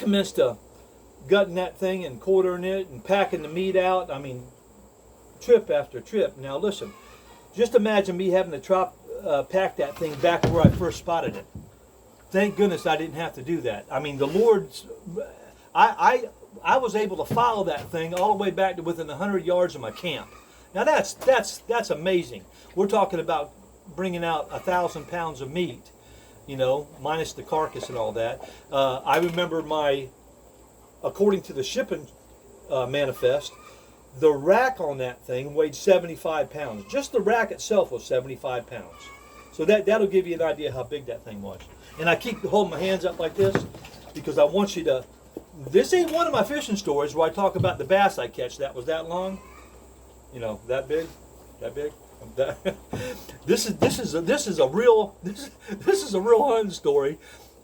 commenced gutting that thing and quartering it and packing the meat out. I mean, trip after trip. Now listen, just imagine me having to pack that thing back where I first spotted it. Thank goodness I didn't have to do that. I mean, the Lord's, I was able to follow that thing all the way back to within 100 yards of my camp. Now that's amazing. We're talking about bringing out 1,000 pounds of meat, you know, minus the carcass and all that. I remember according to the shipping manifest, the rack on that thing weighed 75 pounds. Just the rack itself was 75 pounds. So that'll give you an idea how big that thing was. And I keep holding my hands up like this because I want you to. This ain't one of my fishing stories where I talk about the bass I catch that was that long. You know, that big. This is a real hunting story.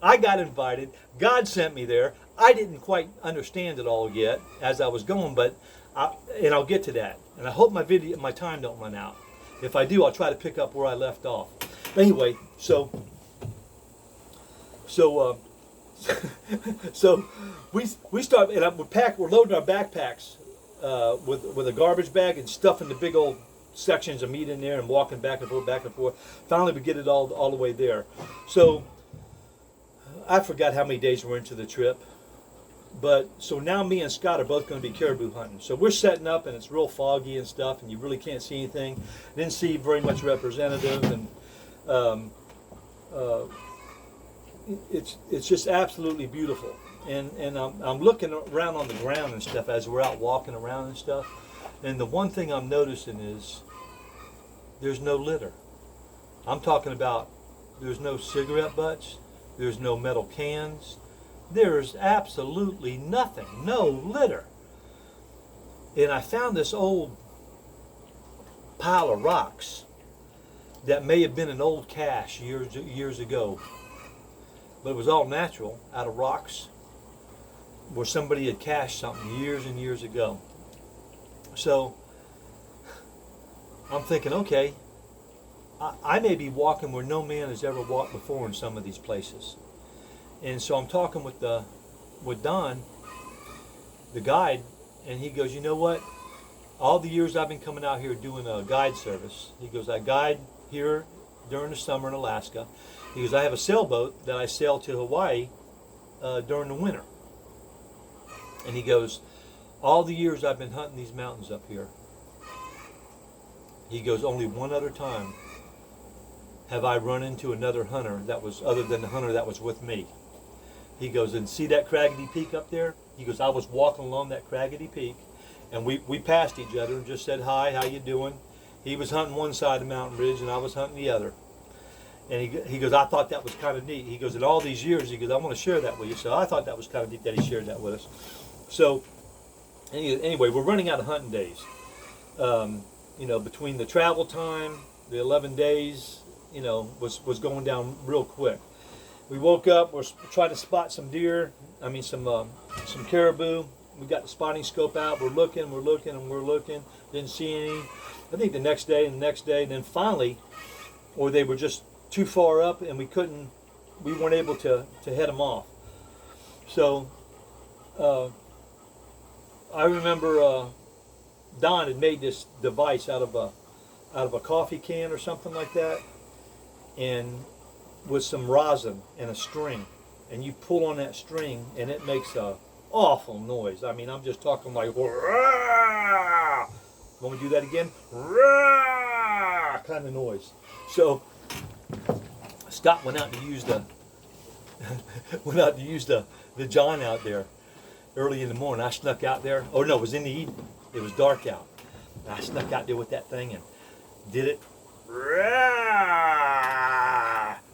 I got invited. God sent me there. I didn't quite understand it all yet as I was going, but I'll get to that. And I hope my time don't run out. If I do, I'll try to pick up where I left off. Anyway, so we start, and we're loading our backpacks with a garbage bag and stuffing the big old sections of meat in there and walking back and forth. Finally, we get it all the way there. So I forgot how many days we're into the trip. But so now me and Scott are both going to be caribou hunting. So we're setting up and it's real foggy and stuff, and you really can't see anything. Didn't see very much representative, and it's just absolutely beautiful. And I'm looking around on the ground and stuff as we're out walking around and stuff. And the one thing I'm noticing is there's no litter. I'm talking about there's no cigarette butts, there's no metal cans. There's absolutely nothing, no litter. And I found this old pile of rocks that may have been an old cache years ago. But it was all natural, out of rocks, where somebody had cached something years and years ago. So I'm thinking, okay, I may be walking where no man has ever walked before in some of these places. And so I'm talking with Don, the guide, and he goes, you know what? All the years I've been coming out here doing a guide service, he goes, I guide here during the summer in Alaska. He goes, I have a sailboat that I sail to Hawaii during the winter. And he goes, all the years I've been hunting these mountains up here, he goes, only one other time have I run into another hunter that was other than the hunter that was with me. He goes, and see that Craggedy Peak up there? He goes, I was walking along that Craggedy Peak, and we passed each other and just said, hi, how you doing? He was hunting one side of the mountain ridge, and I was hunting the other. And he goes, I thought that was kind of neat. He goes, in all these years, he goes, I want to share that with you. So I thought that was kind of neat that he shared that with us. So anyway, we're running out of hunting days. You know, between the travel time, the 11 days, you know, was going down real quick. We woke up, we're trying to spot some deer, some caribou. We got the spotting scope out, we're looking, didn't see any. I think the next day, and then finally, or they were just too far up and we weren't able to head them off. So I remember Don had made this device out of a coffee can or something like that, and with some rosin and a string, and you pull on that string and it makes a awful noise. I mean, I'm just talking like, rah! Want me to do that again? Rah! Kind of noise. So Scott went out to use the John out there early in the morning. I snuck out there. Oh no, it was in the evening. It was dark out. And I snuck out there with that thing and did it.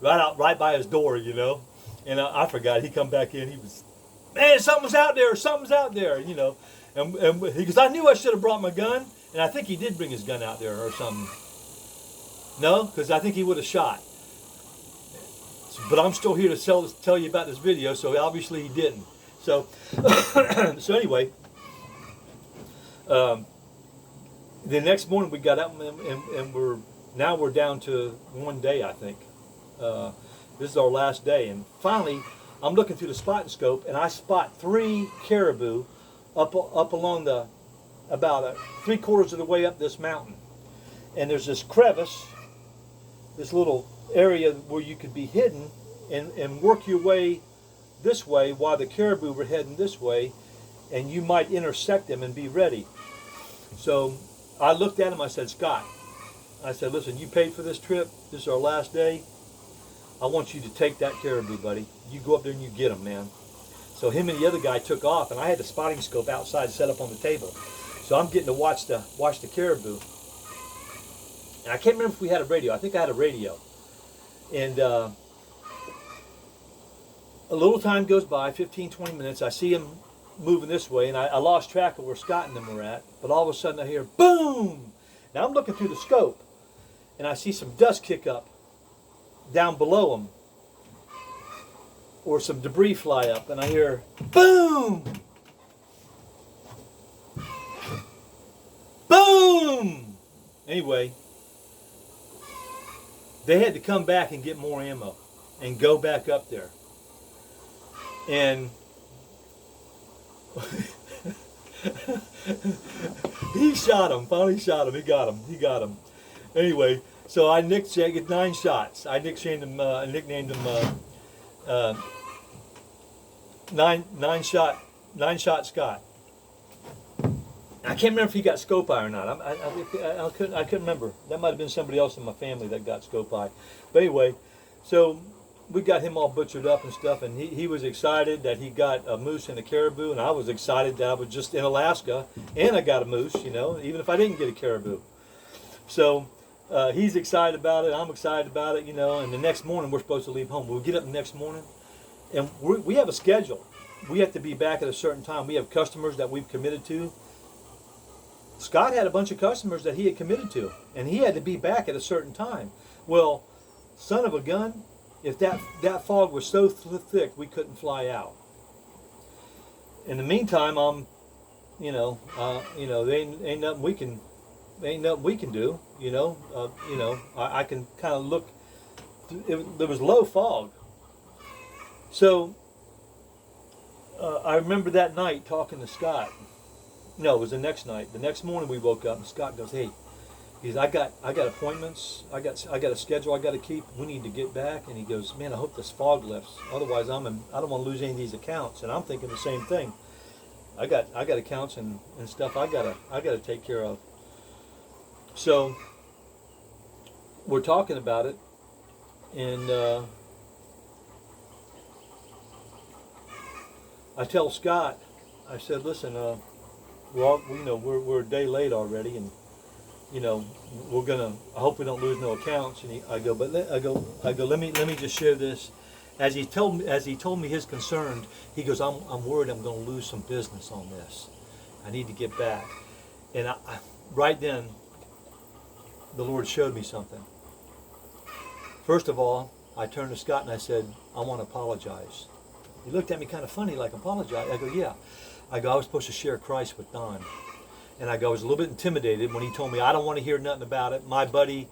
Right by his door, you know. And I forgot. He come back in. He was, man, something's out there, you know. And he goes, I knew I should have brought my gun. And I think he did bring his gun out there or something. No, because I think he would have shot. But I'm still here to tell you about this video, so obviously he didn't. So, so anyway, the next morning we got up and we're down to one day, I think. This is our last day, and finally I'm looking through the spotting scope, and I spot 3 caribou up along the, about 3/4 of the way up this mountain. And there's this crevice, this little area where you could be hidden and work your way this way while the caribou were heading this way, and you might intersect them and be ready. So I looked at him, I said, Scott, I said, listen, you paid for this trip, this is our last day, I want you to take that caribou, buddy. You go up there and you get them, man. So him and the other guy took off, and I had the spotting scope outside set up on the table. So I'm getting to watch the caribou. And I can't remember if we had a radio. I think I had a radio. And a little time goes by, 15, 20 minutes. I see him moving this way, and I lost track of where Scott and them were at. But all of a sudden I hear, boom! Now I'm looking through the scope, and I see some dust kick up down below them, or some debris fly up, and I hear, boom! Boom! Anyway, they had to come back and get more ammo and go back up there. And he shot him, finally shot him, he got him. Anyway, so I nicknamed 9 shots. I nicknamed him, nine shot Scott. I can't remember if he got scope eye or not. I couldn't remember. That might have been somebody else in my family that got scope eye. But anyway, so we got him all butchered up and stuff, and he was excited that he got a moose and a caribou, and I was excited that I was just in Alaska and I got a moose, you know, even if I didn't get a caribou. So he's excited about it, I'm excited about it, you know, and the next morning we're supposed to leave home. We'll get up the next morning, and we have a schedule. We have to be back at a certain time. We have customers that we've committed to. Scott had a bunch of customers that he had committed to, and he had to be back at a certain time. Well, son of a gun, if that fog was so thick, we couldn't fly out. In the meantime, there ain't nothing we can do. I can kind of look. There was low fog, so I remember that night talking to Scott. No, it was the next night. The next morning we woke up and Scott goes, "Hey," he goes, I got appointments. I got a schedule I got to keep. We need to get back." And he goes, "Man, I hope this fog lifts. Otherwise, I don't want to lose any of these accounts." And I'm thinking the same thing. I got accounts and stuff I gotta take care of. So we're talking about it, and I tell Scott, I said, "Listen, we're a day late already, and I hope we don't lose no accounts." And I go, let me just share this. As he told me his concern, he goes, I'm worried I'm going to lose some business on this. I need to get back. And right then, the Lord showed me something. First of all, I turned to Scott and I said, "I want to apologize." He looked at me kind of funny, like, "Apologize?" I go, "Yeah." I go, "I was supposed to share Christ with Don." And I go, I was a little bit intimidated when he told me, "I don't want to hear nothing about it. My buddy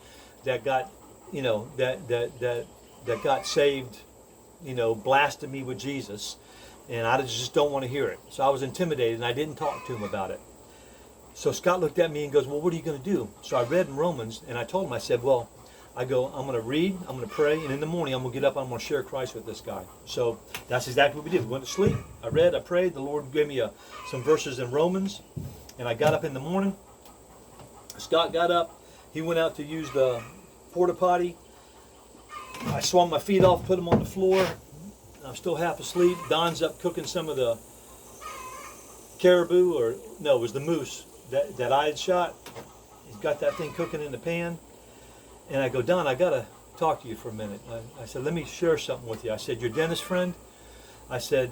that got, that got saved, blasted me with Jesus, and I just don't want to hear it." So I was intimidated, and I didn't talk to him about it. So Scott looked at me and goes, "Well, what are you going to do?" So I read in Romans, and I told him, I said, "Well," I go, "I'm going to read, I'm going to pray, and in the morning I'm going to get up and I'm going to share Christ with this guy." So that's exactly what we did. We went to sleep. I read, I prayed. The Lord gave me some verses in Romans, and I got up in the morning. Scott got up. He went out to use the porta potty. I swung my feet off, put them on the floor. I'm still half asleep. Don's up cooking some of the caribou, or no, it was the moose that I had shot. He's got that thing cooking in the pan. And I go, "Don, I got to talk to you for a minute." I said, "Let me share something with you." I said, "Your dentist friend?" I said,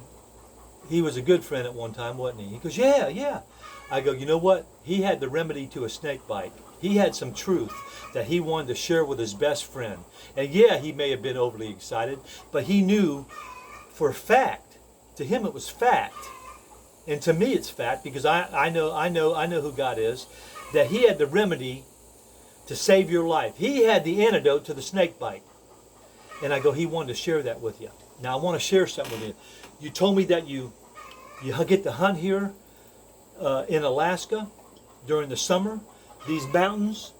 "He was a good friend at one time, wasn't he?" He goes, "Yeah, yeah." I go, "You know what? He had the remedy to a snake bite. He had some truth that he wanted to share with his best friend. And yeah, he may have been overly excited, but he knew for a fact, to him it was fact, and to me it's fact, because I know who God is, that he had the remedy to save your life. He had the antidote to the snake bite." And I go, "He wanted to share that with you." Now I want to share something with you. You told me that you get to hunt here in Alaska during the summer. These mountains,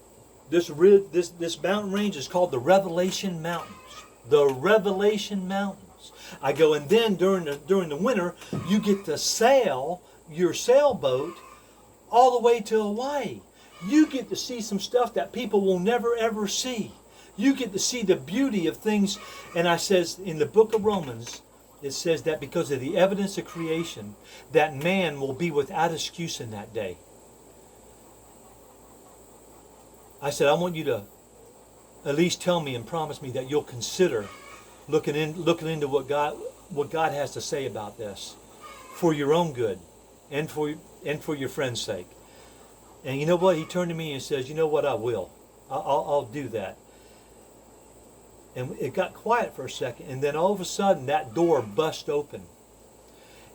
this mountain range is called the Revelation Mountains. The Revelation Mountains. I go, and then during the winter, you get to sail your sailboat all the way to Hawaii. You get to see some stuff that people will never ever see. You get to see the beauty of things. And I says in the book of Romans, it says that because of the evidence of creation, that man will be without excuse in that day. I said, I want you to at least tell me and promise me that you'll consider looking into what God has to say about this for your own good and for your friend's sake. And you know what? He turned to me and says, you know what? I will. I'll do that. And it got quiet for a second, and then all of a sudden that door bust open.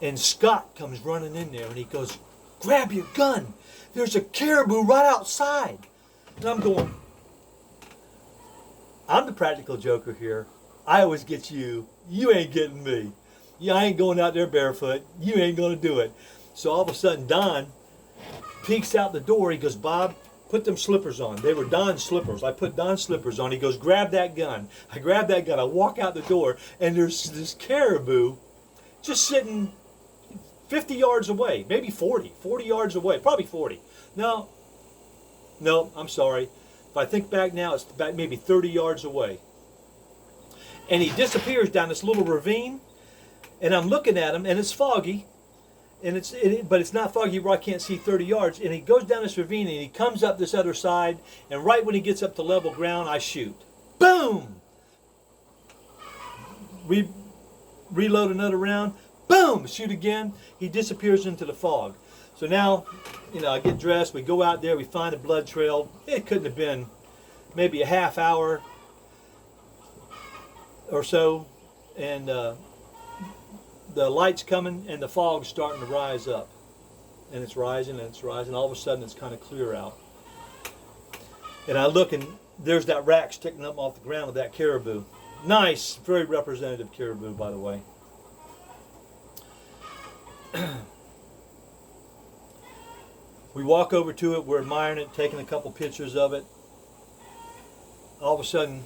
And Scott comes running in there and he goes, grab your gun. There's a caribou right outside. And I'm going, I'm the practical joker here. I always get you. You ain't getting me. Yeah, I ain't going out there barefoot. You ain't going to do it. So all of a sudden Don peeks out the door. He goes, Bob, put them slippers on. They were Don's slippers. I put Don's slippers on. He goes, grab that gun. I grab that gun. I walk out the door, and there's this caribou just sitting 50 yards away, maybe 40 yards away, probably 40. No, I'm sorry. If I think back now, it's about maybe 30 yards away. And he disappears down this little ravine, and I'm looking at him, and it's foggy. But it's not foggy where I can't see 30 yards. And he goes down this ravine and he comes up this other side. And right when he gets up to level ground, I shoot. Boom! Reload another round. Boom! Shoot again. He disappears into the fog. So now, I get dressed. We go out there. We find a blood trail. It couldn't have been maybe a half hour or so. And the light's coming and the fog's starting to rise up. And it's rising and it's rising. All of a sudden it's kind of clear out. And I look and there's that rack sticking up off the ground of that caribou. Nice, very representative caribou, by the way. We walk over to it, we're admiring it, taking a couple pictures of it. All of a sudden,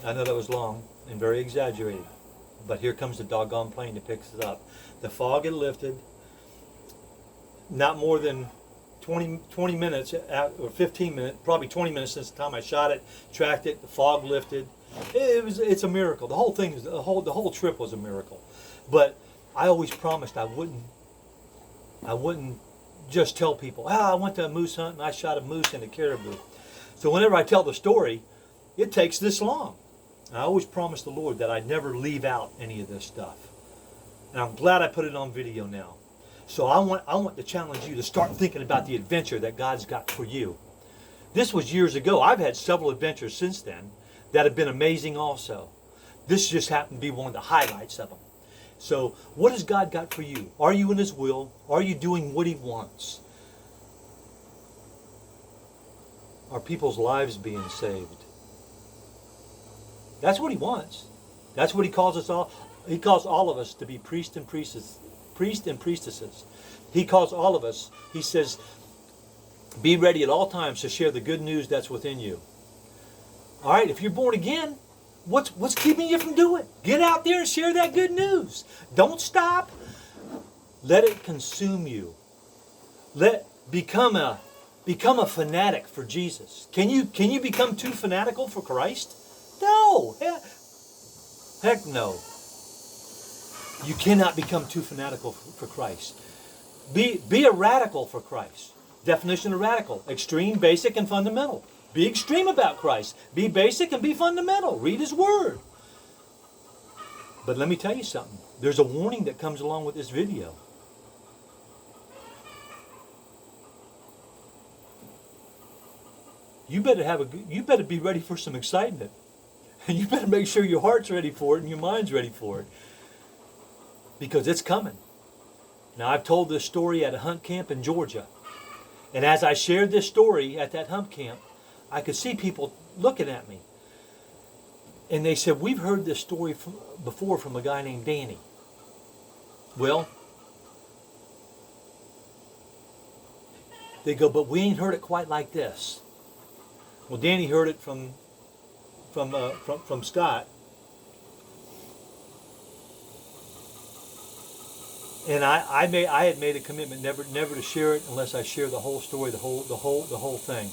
I know that was long and very exaggerated, but here comes the doggone plane that picks it up. The fog had lifted. Not more than 20 minutes or 15 minutes, probably 20 minutes since the time I shot it, tracked it, the fog lifted. It's a miracle. The whole thing, the whole trip was a miracle. But I always promised I wouldn't just tell people, I went to a moose hunt and I shot a moose and a caribou. So whenever I tell the story, it takes this long. I always promised the Lord that I'd never leave out any of this stuff. And I'm glad I put it on video now. So I want to challenge you to start thinking about the adventure that God's got for you. This was years ago. I've had several adventures since then that have been amazing also. This just happened to be one of the highlights of them. So what has God got for you? Are you in His will? Are you doing what He wants? Are people's lives being saved? That's what He wants. That's what He calls us all. He calls all of us to be priests and priestesses. He calls all of us. He says, be ready at all times to share the good news that's within you. All right, if you're born again, what's keeping you from doing it? Get out there and share that good news. Don't stop. Let it consume you. Become a fanatic for Jesus. Can you become too fanatical for Christ? No. Heck no. You cannot become too fanatical for Christ. Be a radical for Christ. Definition of radical: extreme, basic, and fundamental. Be extreme about Christ. Be basic and be fundamental. Read His Word. But let me tell you something. There's a warning that comes along with this video. You better be ready for some excitement. And you better make sure your heart's ready for it and your mind's ready for it. because it's coming. Now, I've told this story at a hunt camp in Georgia. And as I shared this story at that hunt camp, I could see people looking at me. And they said, we've heard this story before from a guy named Danny. Well, they go, but we ain't heard it quite like this. Well, Danny heard it from Scott. And I had made a commitment never to share it unless I share the whole story, the whole thing.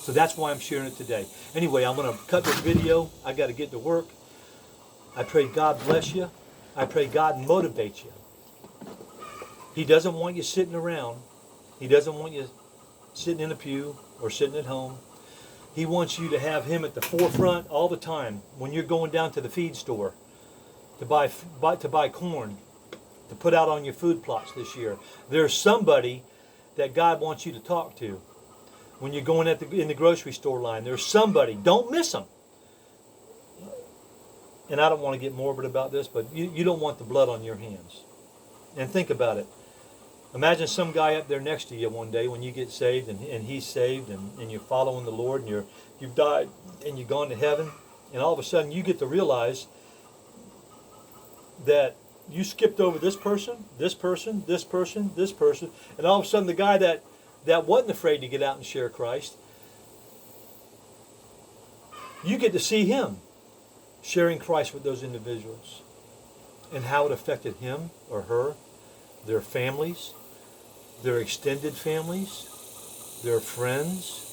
So that's why I'm sharing it today. Anyway, I'm going to cut this video. I got to get to work. I pray God bless you. I pray God motivates you. He doesn't want you sitting around. He doesn't want you sitting in a pew or sitting at home. He wants you to have Him at the forefront all the time. When you're going down to the feed store to buy corn, to put out on your food plots this year. There's somebody that God wants you to talk to. When you're going in the grocery store line, there's somebody. Don't miss them. And I don't want to get morbid about this, but you don't want the blood on your hands. And think about it. Imagine some guy up there next to you one day when you get saved and he's saved and you're following the Lord and you've died and you've gone to heaven, and all of a sudden you get to realize that you skipped over this person, this person, this person, this person, and all of a sudden the guy that wasn't afraid to get out and share Christ, you get to see him sharing Christ with those individuals and how it affected him or her, their families, their extended families, their friends.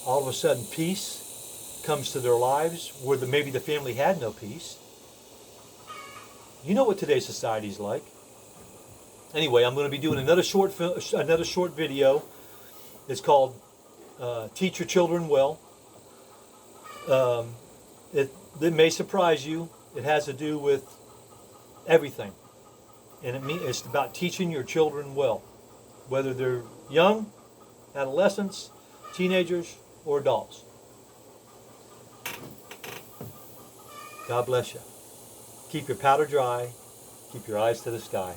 All of a sudden peace comes to their lives where maybe the family had no peace. You know what today's society is like. Anyway, I'm going to be doing another short video. It's called "Teach Your Children Well." It may surprise you. It has to do with everything, and it's about teaching your children well, whether they're young, adolescents, teenagers, or adults. God bless you. Keep your powder dry. Keep your eyes to the sky.